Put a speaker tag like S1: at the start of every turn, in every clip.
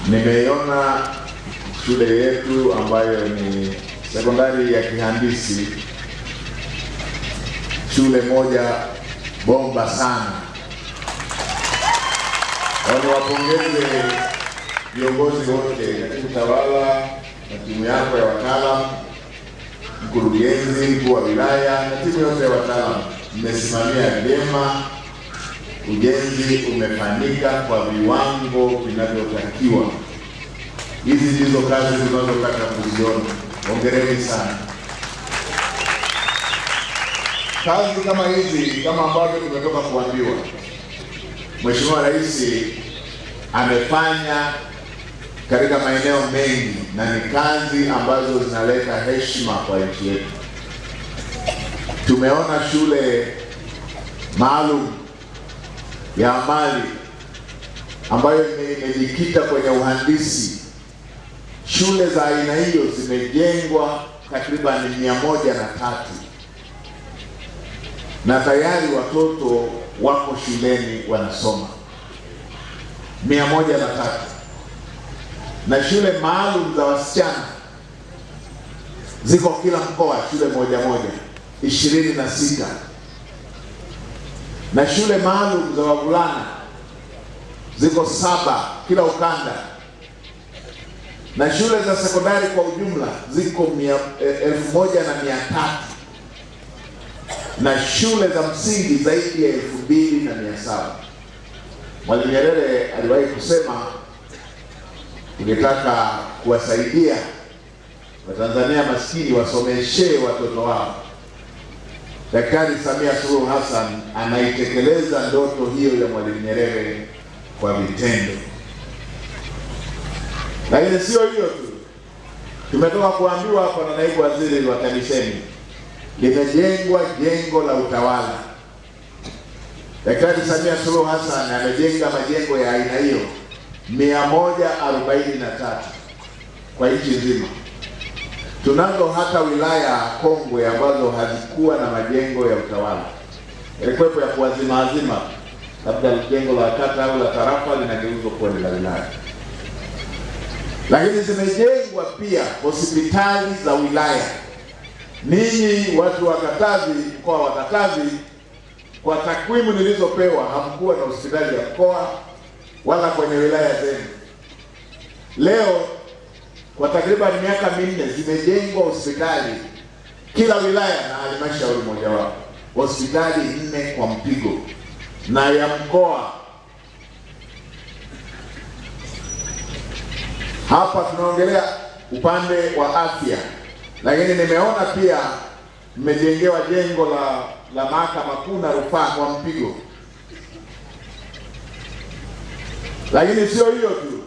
S1: Nimeiona shule yetu ambayo ni sekondari ya kihandisi, shule moja bomba sana. Niwapongeze viongozi wote katika utawala na timu yako ya wataalamu, mkurugenzi, mkuu wa wilaya na timu yote ya wataalamu. Mmesimamia vyema, ujenzi umefanyika kwa viwango vinavyotakiwa. Hizi ndizo kazi tunazotaka kuziona. Hongereni sana. Kazi kama hizi, kama ambavyo tumetoka kuambiwa, Mheshimiwa Rais amefanya katika maeneo mengi, na ni kazi ambazo zinaleta heshima kwa nchi yetu. Tumeona shule maalum ya amali ambayo imejikita kwenye uhandisi. Shule za aina hiyo zimejengwa takriban 103 na tayari watoto wako shuleni wanasoma 103, na shule maalum za wasichana ziko kila mkoa, shule moja 26, na shule maalum za wavulana ziko 7 kila ukanda, na shule za sekondari kwa ujumla ziko 1,300, na shule za msingi zaidi ya 2,700. Mwalimu Nyerere aliwahi kusema, ungetaka kuwasaidia Watanzania maskini wasomeshe watoto wao. Daktari Samia Suluhu Hassan anaitekeleza ndoto hiyo ya Mwalimu Nyerere kwa vitendo. Lakini sio hiyo tu, tumetoka kuambiwa hapa na naibu waziri wa TAMISEMI, limejengwa jengo la utawala. Daktari Samia Suluhu Hassan amejenga majengo ya aina hiyo 143 kwa nchi nzima. Tunazo hata wilaya kongwe ambazo hazikuwa na majengo ya utawala, yalikuwepo ya kuazima, labda jengo la kata au la tarafa linageuzwa kuwa la wilaya. Lakini zimejengwa pia hospitali za wilaya. Ninyi watu wa Katavi, mkoa wa Katavi, kwa takwimu nilizopewa, hamkuwa na hospitali ya mkoa wala kwenye wilaya zenu. Leo kwa takriban miaka 4 zimejengwa hospitali kila wilaya na halmashauri moja wapo, hospitali 4 kwa mpigo, na ya mkoa. Hapa tunaongelea upande wa afya, lakini nimeona pia mmejengewa jengo la mahakama kuu na rufaa kwa mpigo. Lakini sio hiyo tu,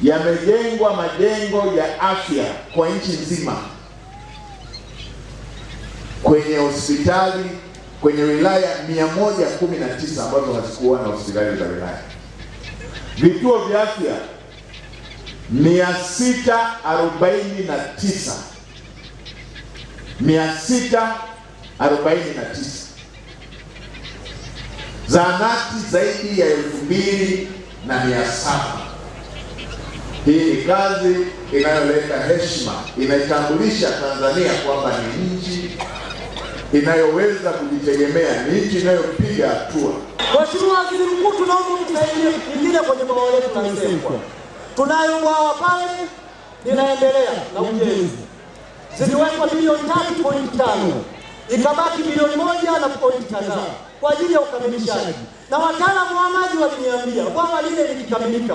S1: yamejengwa majengo ya afya kwa nchi nzima, kwenye hospitali, kwenye wilaya 119 ambazo hazikuwa na hospitali za wilaya. Vituo vya afya 649, 649. Zahanati zaidi ya 2,700. Hii ni kazi inayoleta heshima, inaitambulisha Tanzania kwamba ni nchi inayoweza kujitegemea, ni nchi inayopiga hatua.
S2: Mheshimiwa Waziri Mkuu, tunaomba tusaidie kingine kwenye bwawa letu la Nsekwa. Tunayo bwawa pale linaendelea na ujenzi. Ziliwekwa bilioni 3.5, ikabaki bilioni 1.5 kwa ajili ya ukamilishaji. Na wataalamu wa maji waliniambia bwawa lile likikamilika,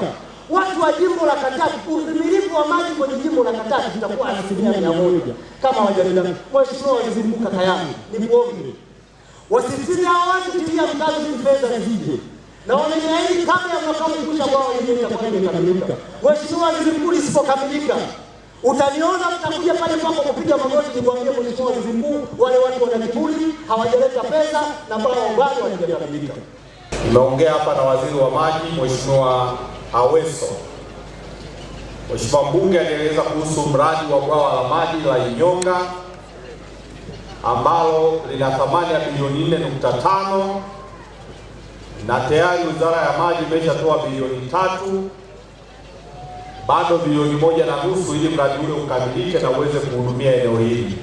S2: watu wa jimbo la Katavi, udhibiti wa maji kwenye jimbo la Katavi itakuwa 100% kama wajalida. Mheshimiwa Waziri Mkuu, kaka yangu, nikuombe wasisitize hao watu kutia mkazo ili fedha zije, na wameniahidi kabla ya mwaka huu kusha bwawa hili litakuwa limekamilika. Mheshimiwa Waziri Mkuu, lisipokamilika utaniona mtakuja pale kwako kupiga magoti nikwambie, Mheshimiwa Waziri Mkuu, wale watu wana kiburi, hawajaleta pesa na bwawa bado halijakamilika.
S3: Nimeongea hapa na waziri wa maji Mheshimiwa Aweso. Mheshimiwa mbunge alieleza kuhusu mradi wa bwawa la maji la Inyonga ambalo lina thamani ya bilioni 4.5 na tayari Wizara ya Maji imeshatoa bilioni 3 bado bilioni 1.5 ili mradi ule ukamilike na uweze kuhudumia eneo hili.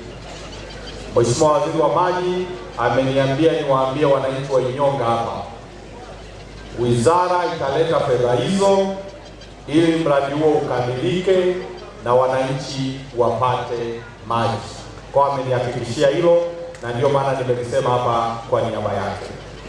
S3: Mheshimiwa Waziri wa Maji ameniambia niwaambie wananchi wa Inyonga hapa, wizara italeta fedha hizo ili mradi huo ukamilike na wananchi wapate maji. Kwa amenihakikishia hilo, na ndio maana nimelisema hapa kwa niaba yake.